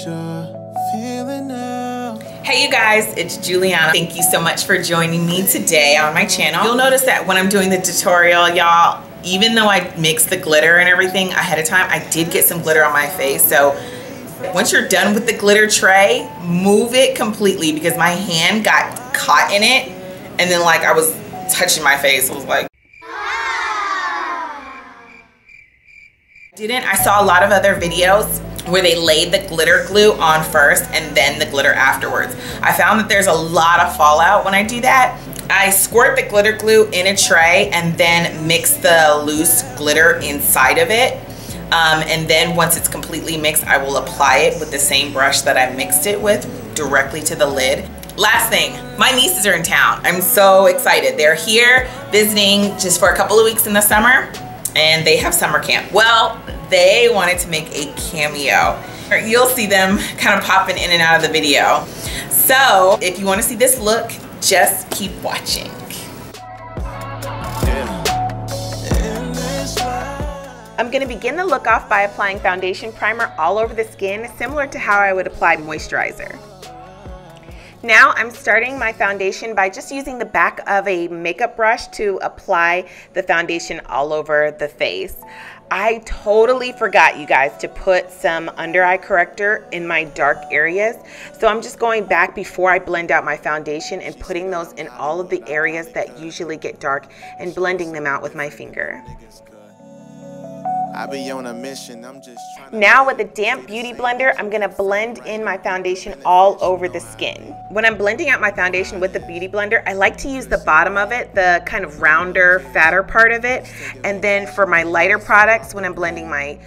you're feeling now. Hey you guys, it's Juliana. Thank you so much for joining me today on my channel. You'll notice that when I'm doing the tutorial, y'all, even though I mixed the glitter and everything ahead of time, I did get some glitter on my face. So once you're done with the glitter tray, move it completely because my hand got caught in it and then like I was touching my face. I was like, I saw a lot of other videos where they laid the glitter glue on first and then the glitter afterwards. I found that there's a lot of fallout when I do that. I squirt the glitter glue in a tray and then mix the loose glitter inside of it. And then once it's completely mixed, I will apply it with the same brush that I mixed it with directly to the lid. Last thing, my nieces are in town. I'm so excited. They're here visiting just for a couple of weeks in the summer and they have summer camp. Well, they wanted to make a cameo. You'll see them kind of popping in and out of the video. So if you want to see this look, just keep watching. I'm going to begin the look off by applying foundation primer all over the skin, similar to how I would apply moisturizer. Now I'm starting my foundation by just using the back of a makeup brush to apply the foundation all over the face. I totally forgot, you guys, to put some under eye corrector in my dark areas. So I'm just going back before I blend out my foundation and putting those in all of the areas that usually get dark and blending them out with my finger. I be on a mission. I'm just now with a damp beauty blender, I'm gonna blend in my foundation all over the skin. When I'm blending out my foundation with the beauty blender, I like to use the bottom of it, the kind of rounder, fatter part of it. And then for my lighter products, when I'm blending my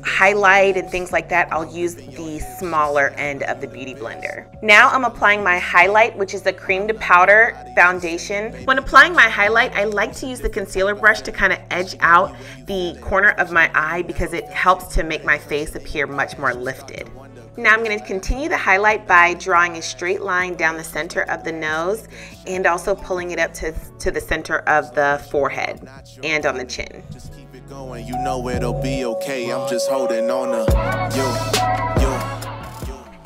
highlight and things like that, I'll use the smaller end of the beauty blender. Now I'm applying my highlight, which is the cream to powder foundation. When applying my highlight, I like to use the concealer brush to kind of edge out the corner of my eye because it helps to make my face appear much more lifted. Now I'm going to continue the highlight by drawing a straight line down the center of the nose and also pulling it up to the center of the forehead and on the chin. going, you know it'll be okay. I'm just holding on to you.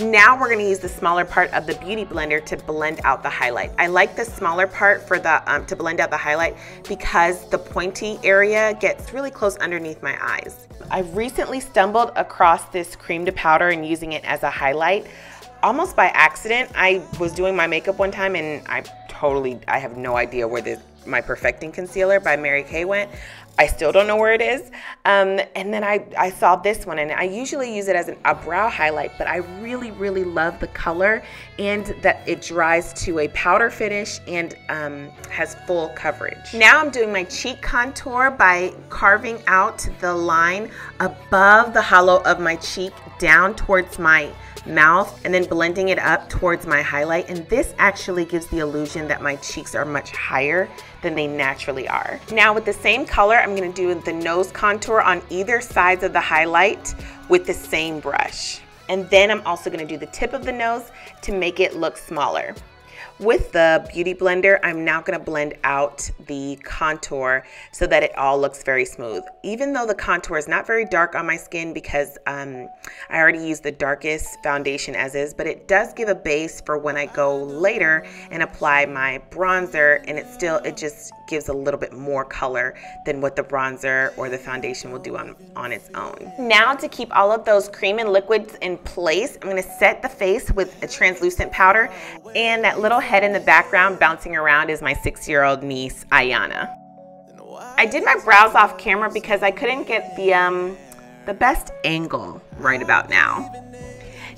Now we're going to use the smaller part of the beauty blender to blend out the highlight. I like the smaller part for the to blend out the highlight because the pointy area gets really close underneath my eyes. I recently stumbled across this cream to powder and using it as a highlight almost by accident. I was doing my makeup one time and I have no idea where my Perfecting Concealer by Mary Kay went. I still don't know where it is. And then I saw this one, and I usually use it as a brow highlight, but I really, really love the color and that it dries to a powder finish and has full coverage. Now I'm doing my cheek contour by carving out the line above the hollow of my cheek down towards my mouth and then blending it up towards my highlight, and this actually gives the illusion that my cheeks are much higher than they naturally are. Now with the same color, I'm going to do the nose contour on either sides of the highlight with the same brush, and then I'm also going to do the tip of the nose to make it look smaller. With the beauty blender, I'm now going to blend out the contour so that it all looks very smooth. Even though the contour is not very dark on my skin because I already used the darkest foundation as is, but it does give a base for when I go later and apply my bronzer, and it just gives a little bit more color than what the bronzer or the foundation will do on its own. Now to keep all of those cream and liquids in place, I'm going to set the face with a translucent powder, and that little head in the background bouncing around is my 6-year-old niece, Ayana. I did my brows off camera because I couldn't get the best angle right about now.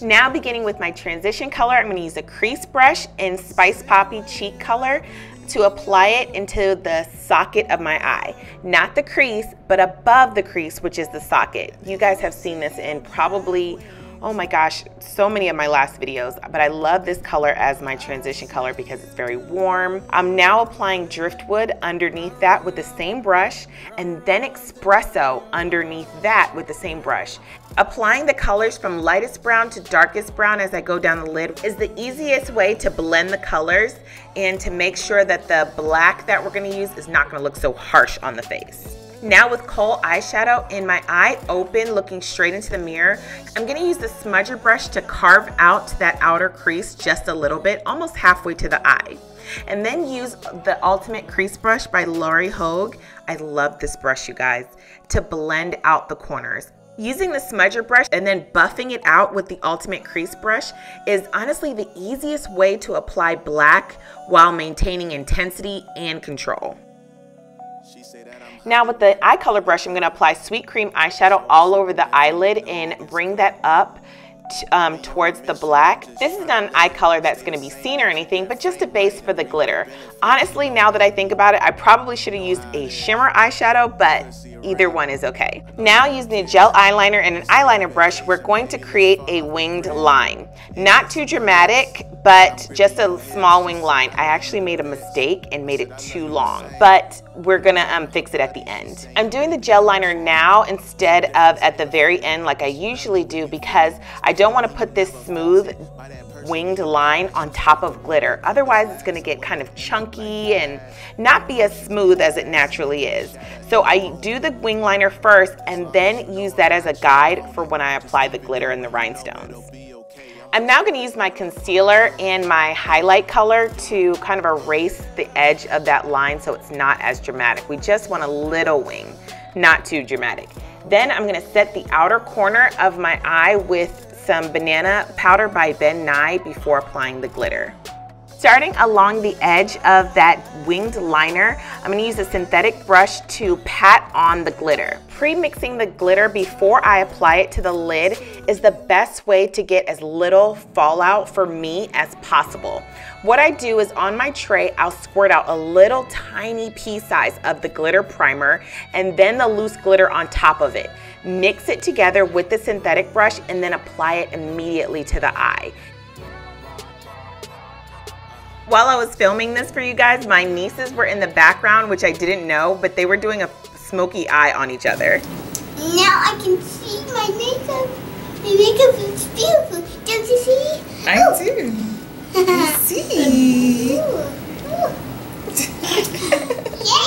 Now beginning with my transition color, I'm going to use a crease brush in Spice Poppy Cheek Color to apply it into the socket of my eye. Not the crease, but above the crease, which is the socket. You guys have seen this in probably, oh my gosh, so many of my last videos, but I love this color as my transition color because it's very warm. I'm now applying Driftwood underneath that with the same brush, and then Espresso underneath that with the same brush. Applying the colors from lightest brown to darkest brown as I go down the lid is the easiest way to blend the colors and to make sure that the black that we're going to use is not going to look so harsh on the face. Now with kohl eyeshadow in my eye open, looking straight into the mirror, I'm going to use the smudger brush to carve out that outer crease just a little bit, almost halfway to the eye. And then use the Ultimate Crease Brush by Lori Hogue. I love this brush, you guys, to blend out the corners. Using the smudger brush and then buffing it out with the Ultimate Crease Brush is honestly the easiest way to apply black while maintaining intensity and control. Now with the eye color brush, I'm going to apply Sweet Cream eyeshadow all over the eyelid and bring that up towards the black. This is not an eye color that's going to be seen or anything, but just a base for the glitter. Honestly, now that I think about it, I probably should have used a shimmer eyeshadow, but either one is okay. Now using the gel eyeliner and an eyeliner brush, we're going to create a winged line. Not too dramatic, but just a small wing line. I actually made a mistake and made it too long, but we're gonna fix it at the end. I'm doing the gel liner now instead of at the very end like I usually do, because I don't want to put this smooth winged line on top of glitter. Otherwise it's going to get kind of chunky and not be as smooth as it naturally is. So I do the wing liner first and then use that as a guide for when I apply the glitter and the rhinestones. I'm now going to use my concealer and my highlight color to kind of erase the edge of that line so it's not as dramatic. We just want a little wing, not too dramatic. Then I'm going to set the outer corner of my eye with some banana powder by Ben Nye before applying the glitter. Starting along the edge of that winged liner, I'm going to use a synthetic brush to pat on the glitter. Pre-mixing the glitter before I apply it to the lid is the best way to get as little fallout for me as possible. What I do is on my tray, I'll squirt out a little tiny pea size of the glitter primer and then the loose glitter on top of it. Mix it together with the synthetic brush and then apply it immediately to the eye. While I was filming this for you guys, my nieces were in the background, which I didn't know, but they were doing a smoky eye on each other. Now I can see my makeup. My makeup is beautiful. Don't you see? I do. I see.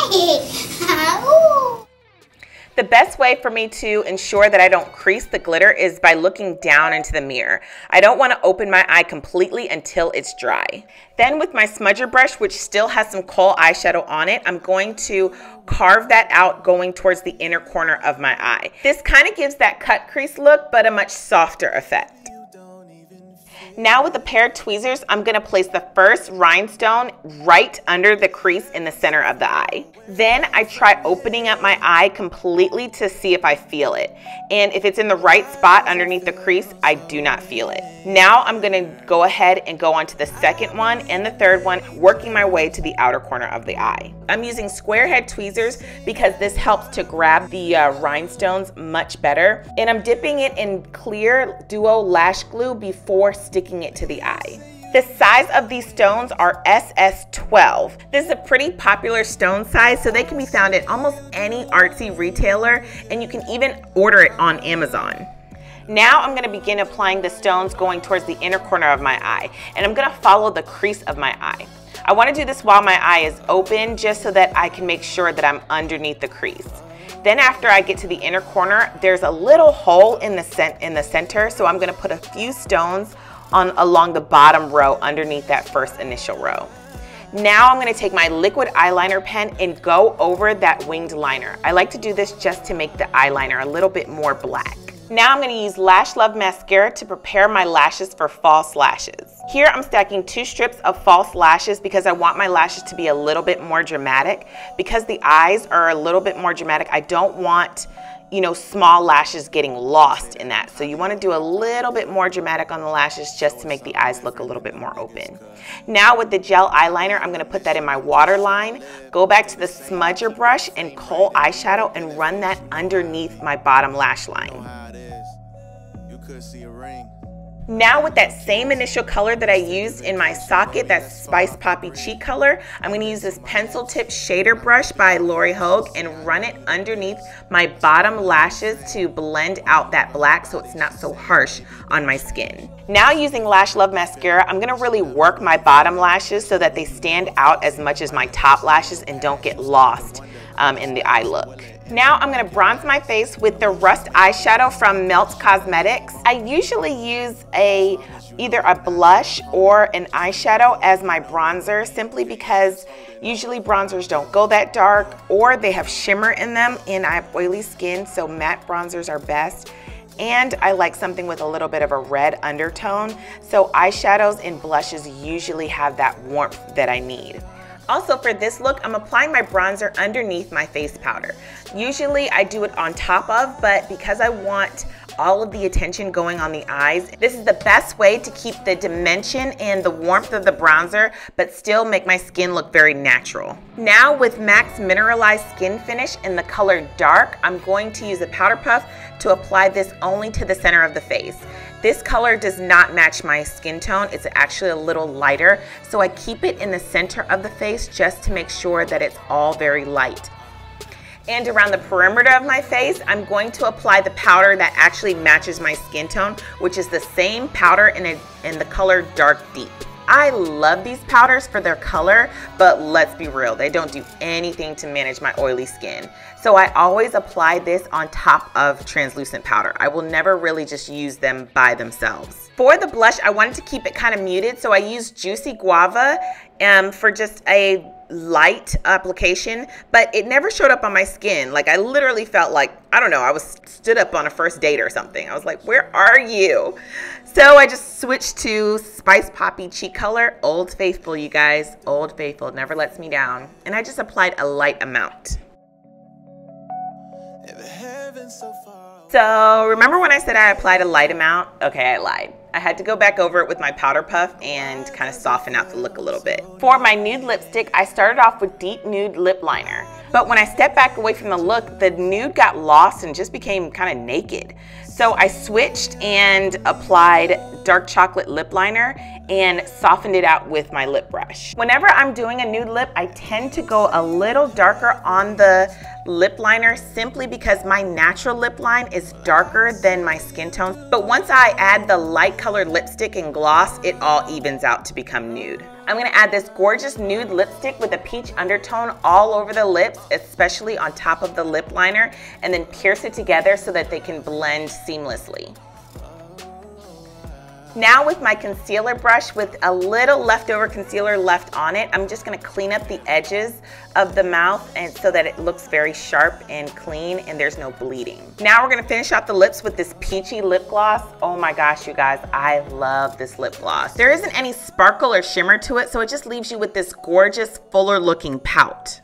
Yay! Ooh. The best way for me to ensure that I don't crease the glitter is by looking down into the mirror. I don't want to open my eye completely until it's dry. Then with my smudger brush, which still has some kohl eyeshadow on it, I'm going to carve that out going towards the inner corner of my eye. This kind of gives that cut crease look, but a much softer effect. Now with a pair of tweezers, I'm going to place the first rhinestone right under the crease in the center of the eye. Then I try opening up my eye completely to see if I feel it. And if it's in the right spot underneath the crease, I do not feel it. Now I'm going to go ahead and go on to the second one and the third one, working my way to the outer corner of the eye. I'm using square head tweezers because this helps to grab the rhinestones much better. And I'm dipping it in clear duo lash glue before sticking it to the eye. The size of these stones are SS12. This is a pretty popular stone size, so they can be found at almost any artsy retailer, and you can even order it on Amazon. Now I'm going to begin applying the stones going towards the inner corner of my eye, and I'm going to follow the crease of my eye. I want to do this while my eye is open, just so that I can make sure that I'm underneath the crease. Then after I get to the inner corner, there's a little hole in the center, so I'm going to put a few stones along the bottom row underneath that first initial row. Now I'm going to take my liquid eyeliner pen and go over that winged liner. I like to do this just to make the eyeliner a little bit more black. Now I'm going to use Lash Love Mascara to prepare my lashes for false lashes. Here I'm stacking 2 strips of false lashes because I want my lashes to be a little bit more dramatic. Because the eyes are a little bit more dramatic, I don't want, small lashes getting lost in that. So you want to do a little bit more dramatic on the lashes just to make the eyes look a little bit more open. Now with the gel eyeliner, I'm going to put that in my waterline, go back to the smudger brush and kohl eyeshadow and run that underneath my bottom lash line. Now with that same initial color that I used in my socket, that Spice Poppy Cheek color, I'm going to use this pencil tip shader brush by Lori Hogue and run it underneath my bottom lashes to blend out that black so it's not so harsh on my skin. Now using Lash Love Mascara, I'm going to really work my bottom lashes so that they stand out as much as my top lashes and don't get lost in the eye look. Now I'm gonna bronze my face with the Rust eyeshadow from Melt Cosmetics. I usually use either a blush or an eyeshadow as my bronzer, simply because usually bronzers don't go that dark or they have shimmer in them, and I have oily skin, so matte bronzers are best. And I like something with a little bit of a red undertone, so eyeshadows and blushes usually have that warmth that I need. Also for this look, I'm applying my bronzer underneath my face powder. Usually I do it on top of, but because I want all of the attention going on the eyes, this is the best way to keep the dimension and the warmth of the bronzer, but still make my skin look very natural. Now with MAC's Mineralized Skin Finish in the color Dark, I'm going to use a powder puff to apply this only to the center of the face. This color does not match my skin tone. It's actually a little lighter, so I keep it in the center of the face just to make sure that it's all very light. And around the perimeter of my face, I'm going to apply the powder that actually matches my skin tone, which is the same powder in the color Dark Deep. I love these powders for their color, but let's be real, they don't do anything to manage my oily skin. So I always apply this on top of translucent powder. I will never really just use them by themselves. For the blush, I wanted to keep it kind of muted, so I used Juicy Guava for just a light application, but it never showed up on my skin. Like, I literally felt like, I don't know, I was stood up on a first date or something. I was like, where are you? So I just switched to Spice Poppy Cheek Color, Old Faithful, you guys. Old Faithful, never lets me down. And I just applied a light amount. So remember when I said I applied a light amount? Okay, I lied. I had to go back over it with my powder puff and kind of soften out the look a little bit. For my nude lipstick, I started off with Deep Nude Lip Liner. But when I stepped back away from the look, the nude got lost and just became kind of naked. So I switched and applied Dark Chocolate Lip Liner and softened it out with my lip brush. Whenever I'm doing a nude lip, I tend to go a little darker on the lip liner simply because my natural lip line is darker than my skin tone. But once I add the light colored lipstick and gloss, it all evens out to become nude. I'm gonna add this gorgeous nude lipstick with a peach undertone all over the lips, especially on top of the lip liner, and then pierce it together so that they can blend seamlessly. Now with my concealer brush with a little leftover concealer left on it, I'm just gonna clean up the edges of the mouth and so that it looks very sharp and clean and there's no bleeding. Now we're gonna finish off the lips with this peachy lip gloss. Oh my gosh, you guys, I love this lip gloss. There isn't any sparkle or shimmer to it, so it just leaves you with this gorgeous, fuller looking pout.